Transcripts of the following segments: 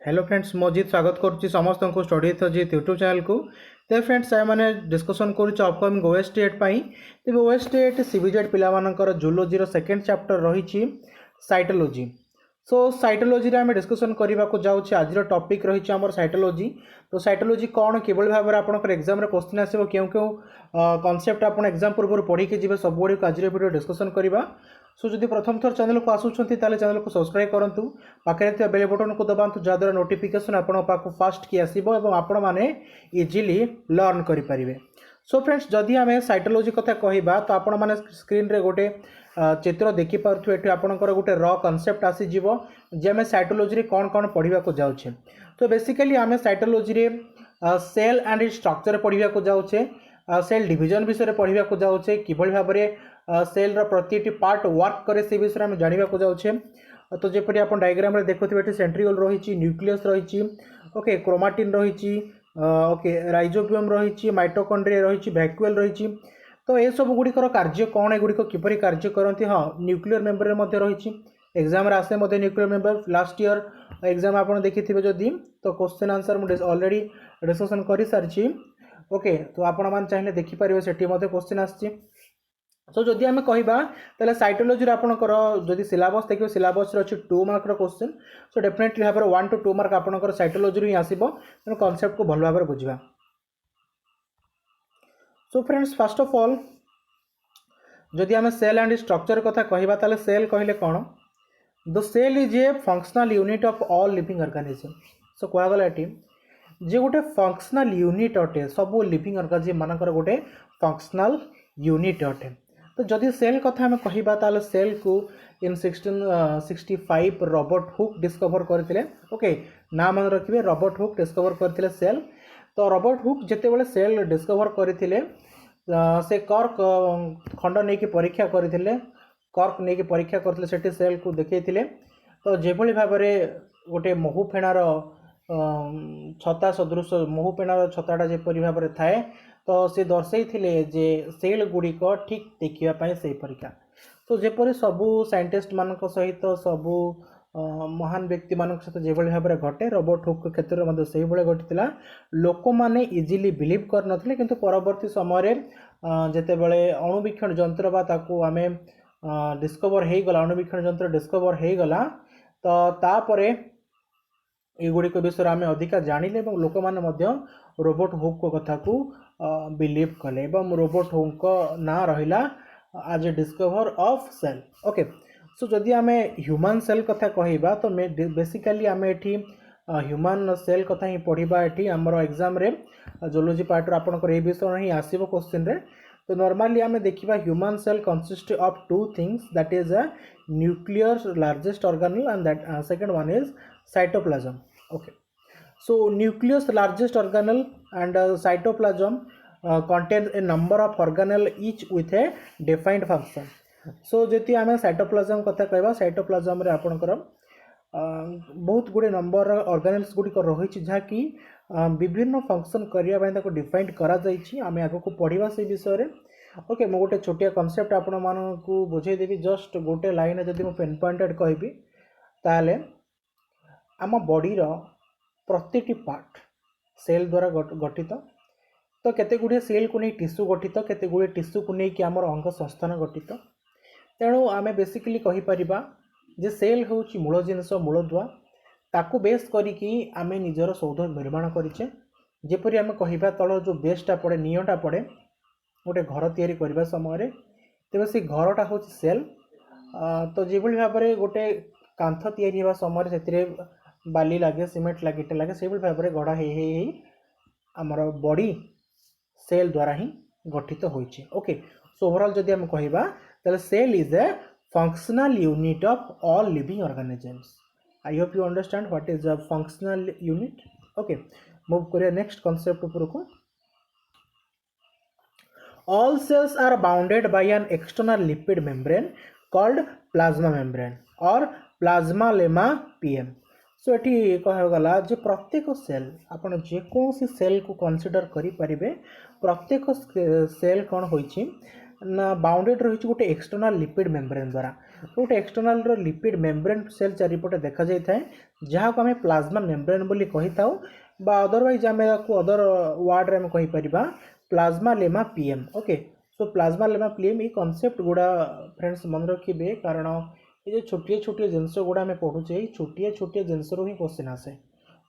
Hello friends मोजित स्वागत करुच्ची समस्त को स्टडी अजित यूट्यूब चैनल को। तो फ्रेंड्स मैंने डिस्कसन कर अपकमिंग ओएसटी8 तेज ओएसटी8 सीबीजेड पिलामानकर जूलोजी सेकेंड चैप्टर रही साइटोलॉजी। सो साइटोलॉजी आम डिस्कसन करने को जाऊँ आज टॉपिक रही आम साइटोलॉजी। तो साइटोलॉजी कौन कि भाव में आपंकर एग्जाम क्वेश्चन आसो क्यों क्यों कॉन्सेप्ट आप एग्जाम पूर्व पढ़ी जी सब गुड़ी आज वीडियो डिस्कसन करवा। सो जदि प्रथम थर चैनल को आसुंच चैनल को सब्सक्राइब करूँ पाखे बेल बटन को दबातु जहाँद्वारा नोटिफिकेशन आपण फास्ट की आसो और आपण मैंने इजिली लर्न करें। सो फ्रेंड्स जदि आम साइटोलॉजी कथा कहवा तो आपण मैंने स्क्रीन रे गोटे चित्र देखिपे ये आपंकर गोटे र कनसेप्ट आसीज जे आम साइटोलॉजी कौन कौन पढ़ा जाऊे। तो बेसिकली आम साइटोलॉजी सेल एंड स्ट्रक्चर पढ़ा जाऊे, सेल डिविजन विषय पढ़ा जाऊे, किभली भाव में सेल प्रति पार्ट वर्क करे से विषय में जानवा जाऊे। तो जपरी आप डायग्राम रे देखुथिबे एटी सेंट्रियोल रही, न्यूक्लियस रही, ओके क्रोमाटिन रही, ओके राइजोबियम रही, माइटोकॉन्ड्रिया रही, वैक्यूल रही। तो ये सब गुड़िकर कार्य कौन, एगुड़िक किपरि कार्य करती। हाँ न्यूक्लियर मेम्बर में रही एग्जाम आसे nuclear member last year exam आप देखी जदि तो क्वेश्चन आंसर मुझे ऑलरेडी डिस्कसन कर सारी। ओके तो आपण मैंने चाहिए देखिपारे से क्वेश्चन आसी। सो जदि आम कहवा साइटोलॉजी आपंकर जदि सिलेबस देखिए सिलेबस अच्छी 2 मार्क क्वेश्चन। सो डेफिनेटली भाव 1 to 2 मार्क आपंकर साइटोलॉजी ही आसो तेणु कॉन्सेप्ट को भल भाव में बुझा। So friends first of all जदि आम सेल एंड स्ट्रक्चर कथा कहवा ताले सेल कहले कौन, the cell is a functional unit of all living organism. So कहगला ये जे गोटे फंक्शनल यूनिट अटे सब लिविंग ऑर्गेनिज्म मानकर गोटे फंक्शनल यूनिट अटे। तो जदि सेल कथा आम कहवा ताले सेल को इन 1665 रॉबर्ट हुक डिस्कवर करते। ओके ना मन रखिए रॉबर्ट हुक डिस्कवर करते सेल। तो रॉबर्ट हुक जितेबाला सेल डिस्कवर करते से कर्क खंड नहीं कि परीक्षा करते, कर्क नहीं कि परीक्षा करते सेठी सेल को देखते। तो जेभली भाव में गोटे महू फेणार छता सदृश महू फेणार छताटा जेपरी भाव में थाए तो सी दर्शई जे सेल गुड़िक ठीक देखापी से परीक्षा। तो जेपरी सबू साइंटिस्ट मान सहित सबू महान व्यक्ति मान सहित जो भाव में घटे रॉबर्ट हुक क्षेत्र में से घटी लोक मैंने इजिली बिलीव कर नथिले किंतु परवर्ती समय जितेबाला अणुवीक्षण जंत्र बाको आम डिस्कवर हो गला अणुवीक्षण जंत्र डिस्कवर हो गला तो तापर युड़िक विषय आम अधिका जानिले लोक मैंने रोबोट हुक को कथा को बिलीव कले रोबोट हुक ना रहिला आज ए discover of cell. Okay so जदि आम ह्यूमन सेल कथा कहवा तो बेसिकली आम एटी ह्यूमन सेल कथा ही पढ़ा ये आमर एग्जाम रे जूलॉजी पार्ट आपंकर ये विषय ही आसो क्वेश्चन रे। तो नॉर्मली आम देखा human cell consist of 2 things that is a nuclear largest organelle and that second one is cytoplasm. Okay so nucleus largest organelle and cytoplasm contains a number of organelle each with a defined function. सो जति आम cytoplasm कथा कहवा cytoplasm रे आपनकर बहुत गुड़े number organelles गुड़िक रही जहाँकि विभिन्न फंक्शन करने डिफाइंड करा आम आग को पढ़ा से विषय में। ओके मु गोटे छोटिया कनसेप्ट आपण मानू बुझेदेवी जस्ट गोटे लाइन जदि मुझे पेन पॉइंटेड कहबी ताले आम बॉडीर प्रति पार्ट सेल द्वारा गठित। तो केते गुड़े सेल को नहीं टिश्यू गठित, केते गुड़े टिश्यू को नहीं कि आमर अंग संस्थान गठित। तेणु आम बेसिकली कहीपर जे सेल हूँ मूल जिनस मूलदुआ ताकू बेस करिकी आमे निजर सौध निर्माण करिचे। जेपरी आम कहवा तल जो बेसटा पड़े नियटा पड़े गोटे घर तैयारी करने समय तेज से घरटा हूँ सेल। तो जो भाव में गोटे कांथ तैयारी होगा समय से बाली लगे सीमेंट लगे इटा लगे से भाव में गढ़ा हो आमर बॉडी सेल द्वारा ही गठित होइछे। ओके सो ओवरऑल जदि हम कहबा ताले cell is a functional unit of all living organisms. I hope you understand what is a functional unit. Okay move करिया नेक्स्ट कांसेप्ट ऊपर को। All cells are bounded by an external lipid membrane called plasma membrane और plasmalemma PM. So ये कहगला जे प्रत्येक cell आपन जेकोसी cell को consider करें प्रत्येक सेल कौन होइछि ना बाउंडेड रही गोटे एक्सटर्नल लिपिड मेम्ब्रेन द्वारा। तो गोटे एक्सटर्नाल लिपिड मेम्ब्रेन सेल चारिपटे देखा जाए जहाँ को आम प्लाज्मा मेम्ब्रेन बोली कही था अदरवाइज आम अदर वार्ड में कहीपर plasmalemma PM okay. So plasmalemma PM ये कॉन्सेप्ट गुड़ा फ्रेंड्स मन रखिए कारण ये जो छोटे छोटे जिनस गुड़ा आम पढ़ुचे छोटे छोटे जिनस ही क्वेश्चन आसे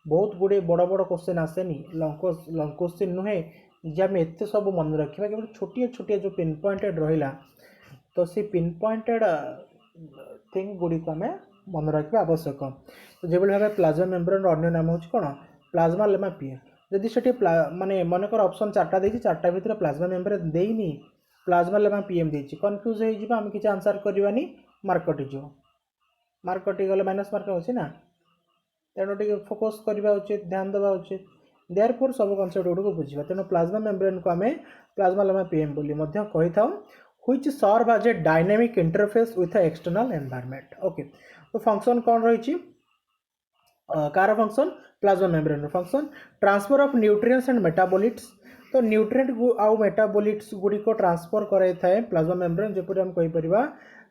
बहुत गुड़े बड़ बड़ क्वेश्चन आसेनी लंग क्वेश्चन नुहे जे आम एत सब मन रखा केवल छोटे छोटे जो पिन पॉइंटेड रहा तो C pin pointed thing Gudi को आम मन रखा आवश्यक। तो जो भाव प्लाज्मा मेम्ब्रेन अन्य नाम हूँ कौन प्लाज्मा लेमा पीएम जदि से माने मनकर ऑप्शन चार्टा देती चार्टा भितर प्लाज्मा मेम्ब्रेन देनी प्लाज्मा लेमा पीएम देती कन्फ्यूज हो आम किसी आंसर करवानी मार्क कटिज मार्क कटिगले माइनस मार्क अच्छे ना तेणु टे फोकस करवा उचित ध्यान देवा उचित देयर फोर सब कनसेप्ट गुड़ को बुझा तेणु प्लाज्मा मेम्ब्रेन को आम प्लाज्मा लेमा पीएम बोली कही था which serve as a dynamic interface with external environment okay. तो फंक्शन कौन रही कार function plasma membrane function transfer of nutrients and metabolites तो न्यूट्रिएंट आउ मेटाबोलिट्स गुड़ी को ट्रांसफर कराई थाए प्लाज्मा मेम्ब्रेन जपरी हम कहीपर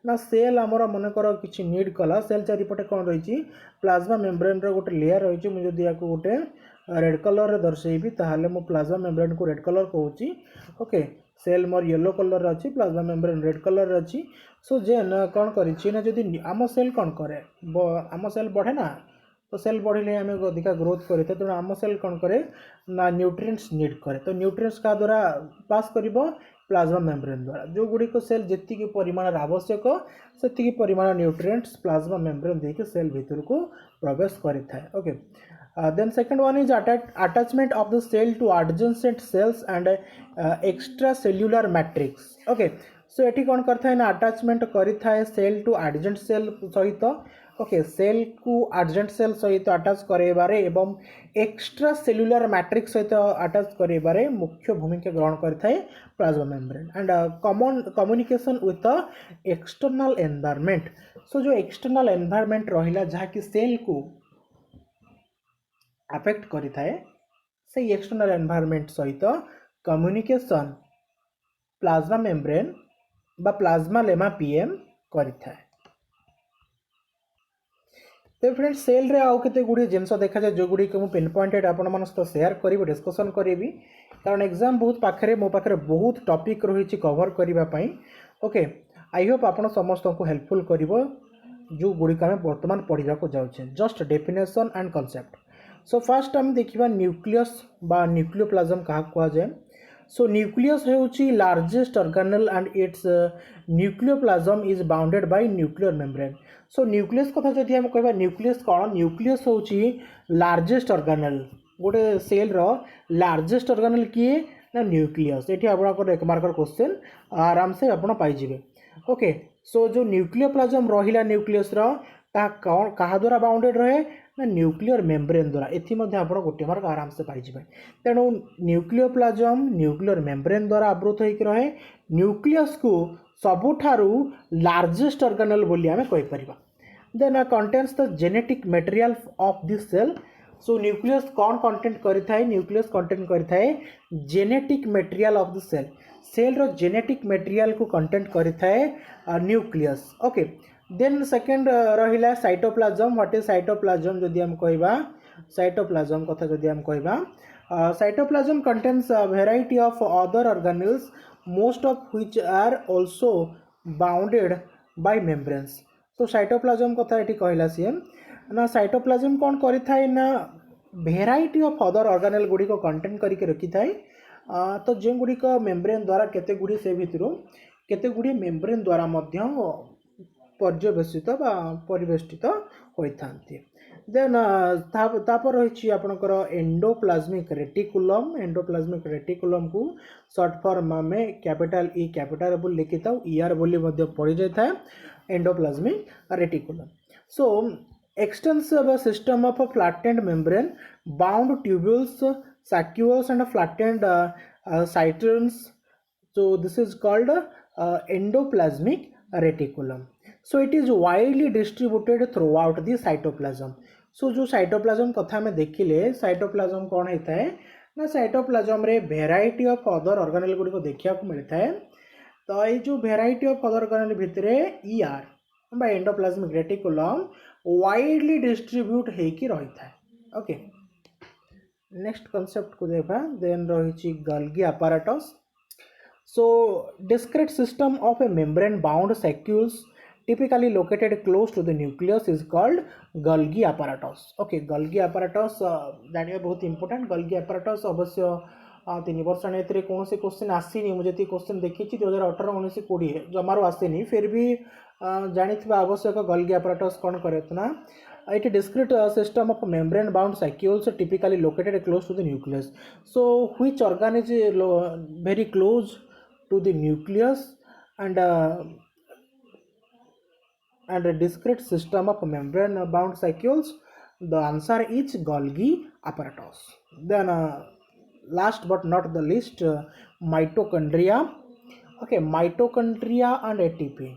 ना सेल आमर मनकर किसी नीड कला सेल चारिपटे कौन रही प्लाज्मा मेम्ब्रेन गोटे लेयर रही मुझे या गोटे रेड कलर दर्शेबी ताहले मो प्लाज्मा मेम्ब्रेन को रेड कलर कहूँ ओके सेल मोर येलो कलर अच्छी प्लाज्मा मेम्ब्रेन रेड कलर अच्छी। सो जेन कौन करी जदि आम सेल कौन करे आम सेल बढ़े ना तो सेल बढ़े आम अधिका ग्रोथ करें तेणु आम सेल कौन करे ना न्यूट्रिएंट्स नीड करे तो न्यूट्रिएंट्स का द्वारा पास कर प्लाज्मा मेम्ब्रेन द्वारा जो गुड़िक सेल जी परिमाण आवश्यक से परिमाण न्यूट्रिएंट्स प्लाज्मा मेम्ब्रेन देके सेल भीतर को प्रवेश करें okay. Then second one is attachment of the cell to adjacent cells and extra cellular matrix okay. So ये कौन करता ना अटैचमेंट करें सेल टू एडजेंट सेल सहित ओके सेल को एडजेंट सेल सहित अटैच करेबारे एवं एक्स्ट्रा सेल्युलर मैट्रिक्स सहित अटैच करेबारे मुख्य भूमिका ग्रहण करें plasma membrane and common communication with external environment. सो जो एक्सटर्नल एनवायरनमेंट रहिला जहाँ कि सेल को अफेक्ट करें से एक्सटर्नल एनवायरनमेंट सहित कम्युनिकेशन प्लाज्मा मेम्ब्रेन बा प्लाज्मा लेमा पीएम करें। तो फ्रेंड्स सेल रे आउ केते गुडी जिनस देखा जाए जो गुडी को मु पिन पॉइंटेड आपण मन सहित शेयर करी डिस्कशन करी कारण एग्जाम बहुत पाखे मो पाखे बहुत टॉपिक रही कवर करने ओके। आई होप आपण समस्त को हेल्पफुल कर जो गुड़िक आम बर्तमान पढ़ा जाऊे just definition and concept. So first आम देखा न्यूक्लियस बा न्यूक्लियोप्लाज्म क्या कहुए। सो न्यूक्लियस होउची largest organelle and its nucleoplasm is bounded by nuclear membrane. So nucleus कथा जदि हम कहबा न्यूक्लियस कौन न्यूक्लियस होउची लार्जेस्ट ऑर्गेनेल गोटे सेल रो लार्जेस्ट ऑर्गेनेल किए ना न्यूक्लियस ये आपको एक मार्कर क्वेश्चन आराम से आप पाइबे ओके। सो जो न्यूक्लियोप्लाज्म रहिला न्यूक्लियस रो कौन क्या द्वारा बाउंडेड रहे ना न्यूक्लियर मेम्ब्रेन द्वारा एथि आप गोटे मार्क आराम से पाइबे तेणु न्यूक्लियोप्लाज्म न्यूक्लियर मेम्ब्रेन द्वारा आवृत होकर रहे न्यूक्लियस को सबुठारु लार्जेस्ट ऑर्गेनेल बोली आमे कहि परिबा। Then contains the genetic material of this cell. So nucleus कौन कंटेंट करिथाय न्यूक्लियस कंटेंट करिथाय genetic material of the cell cell रो जेनेटिक मटेरियल को कंटेंट करिथाय न्यूक्लियस ओके। देन सेकंड रहिला साइटोप्लाज्म व्हाट इज साइटोप्लाज्म जदि हम कहबा साइटोप्लाज्म कथा जदि हम कहबा cytoplasm contains variety of other organelles most of which are also bounded by membranes। तो साइटोप्लाज्म कथा ये कहला सी ना साइटोप्लाज्म कौन करिथाय ना variety of other organelle Gudi को कंटेंट करके रखी थाए तो जो गुड़ी को मेम्ब्रेन द्वारा केते गुड़ी से भितर केते गुड़ी मेम्ब्रेन द्वारा मध्य पर्यवेक्षित बा परिवेष्टित होइथांती। देन तापर रही आपणकर एंडोप्लाज्मिक रेटिकुलम को शॉर्ट फॉर्म में कैपिटल ई कैपिटल बोल लिखि था ईआर बोली पड़ी जाए endoplasmic reticulum. So extensive system of flattened membrane bound tubules saccules and flattened cisterns. So this is called endoplasmic reticulum. So it is widely distributed throughout the cytoplasm. So जो cytoplasm कथा में देखिले cytoplasm कौन होता है ना cytoplasm रे variety of other organelle Gudi को देखिया को मिलता है। तो ये जो variety of other organelle भितरे ER बा एंडोप्लाज्मिक रेटिकुलम वाइडली डिस्ट्रीब्यूट होइकी रही था। ओके, नेक्स्ट कांसेप्ट को देखा। देन रही Golgi apparatus। So discrete system of a membrane bound vacuoles typically located close to the nucleus is called Golgi apparatus। Okay, Golgi apparatus जानिए बहुत important। Golgi apparatus अवश्य 3 वर्ष ने कौन से क्वेश्चन आसीनी, मुझे क्वेश्चन देखी 2018 19 20 जमार आसीनी, फिर भी जानी आवश्यक। Golgi apparatus कौन करे ना, it is discrete system of membrane bound vacuoles typically located close to the nucleus। So which organ is very close to the nucleus and a discrete system of membrane bound vacuoles? The answer is Golgi apparatus। Then last but not the least, mitochondria। Okay, mitochondria and ATP।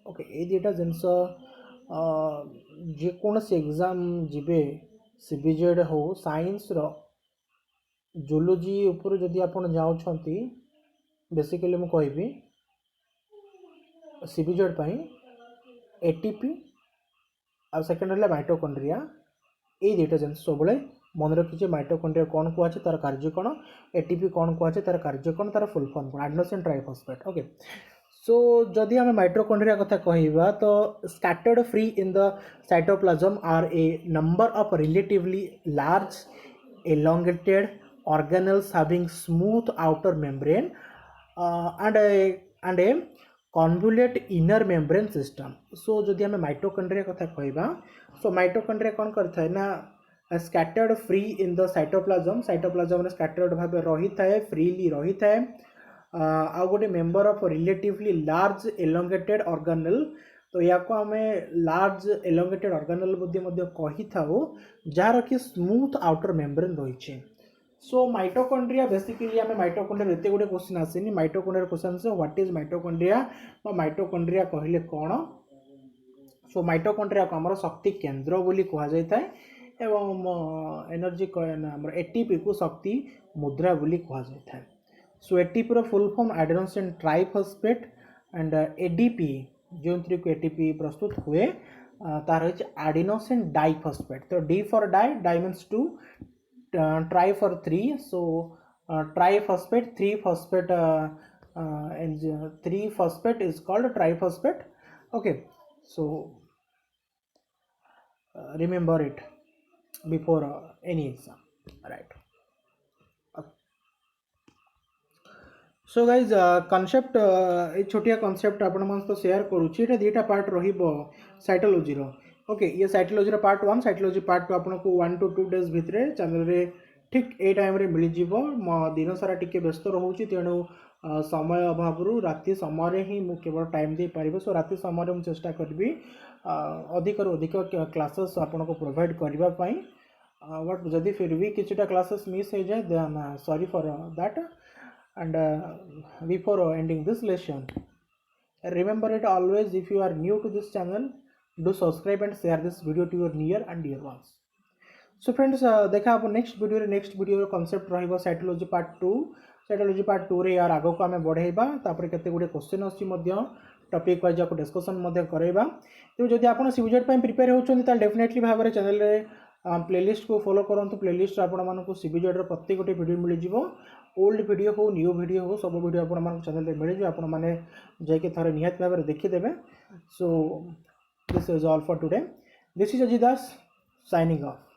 okay, ये दुटा जिनस जेकोसी exam जीवे CBZ हो science रो zoology ऊपर जदि आप जाऊँगी basically मु कहबी सीबीजेड पाई एटीपी आ सेकेंड है माइटोकॉन्ड्रिया। ये दुटा जिनस सब मन रखिए। माइटोकॉन्ड्रिया कौन कहुए तार कार्य कौन, एटीपी कौन कहुए तार कार्य कौन, तार फुल फॉर्म कौन, एडेनोसिन ट्राइफॉस्फेट। ओके, सो जदि आम माइटोकॉन्ड्रिया कथा कहवा तो scattered free in the cytoplasm are a number of relatively large elongated organelles having smooth outer membrane and a convolute inner membrane system। so जदि आम mitochondria कथा कहवा, सो माइटोकॉन्ड्रिया कौन करता है ना, scattered free in the cytoplasm, cytoplasm में scattered भाव रही थाए, फ्रीली रही थाए। आ गोटे member of relatively large elongated organelle, तो या को आम लार्ज एलोंगेटेड ऑर्गेनेल कही था जार कि स्मूथ आउटर मेम्ब्रेन रही। सो माइटोकॉन्ड्रिया बेसिकली आम माइटोकॉन्ड्रिया एत गुटे क्वेश्चन आसेनी। माइटोकॉन्ड्रिया क्वेश्चन से व्हाट इज माइटोकॉन्ड्रिया बा माइटोकॉन्ड्रिया कहले कौन। सो माइटोकॉन्ड्रिया को आमर शक्ति केन्द्र बोली कह जाए एवं एनर्जी एटीपी को शक्ति मुद्रा बोली कह जाए। सो एटीपी रो full form adenosine triphosphate and ADP जो एटीपी प्रस्तुत हुए तार होची एडेनोसिन डाइफॉस्फेट। तो D for di means 2, tri for 3, so triphosphate 3 phosphate 3 phosphate is called triphosphate. Okay, so remember it before any exam, right. So guys concept ये छोटिया concept आपण मन तो शेयर करूची। ये दुटा पार्ट रहिबो साइटोलॉजी रो। ओके, ये साइटोलॉजी रो पार्ट 1, साइटोलॉजी पार्ट 2 आपन को 1 to 2 डेज भितरे चैनल रे ठीक ए टाइम रे मिल जिवो। म दिन सारा टिके व्यस्त रहउची, तेणु समय अभाव राति समय ही मु केवल टाइम दे पारिबो। सो राति समय मु चेष्टा करबी अधिक रो अधिक क्लासेस आपन को प्रोवाइड करबा पई। बट जदि फिर भी किछटा क्लासेस मिस हो जाए then sorry for that. And before ending this lesson, remember it always, if you are new to this channel, do subscribe and share this video to your near and dear ones। So friends, देखा आप next video concept रहिबो cytology part 2। Cytology part 2 रे यार आगो को आमे बढ़ेबा, तापर केते गुडे क्वेश्चन अछि मध्य टॉपिक वाइज को डिस्कशन मध्य करैबा। तो जदि आपण सीबीजेट पय प्रिपेयर होचोनी त डेफिनेटली भाबरे चैनल रे प्लेलिस्ट को फॉलो करंतु। प्लेलिस्ट आपण मानको सीबीजेट रो प्रत्येक गोटे वीडियो मिल जिवो। ओल्ड वीडियो हो न्यू वीडियो हो सब वीडियो आपण मान चैनल रे मिल जिवो, आपण माने जाके थारे निहात भाबरे देखि देबे। So this is all for today. This is Ajit Das signing off.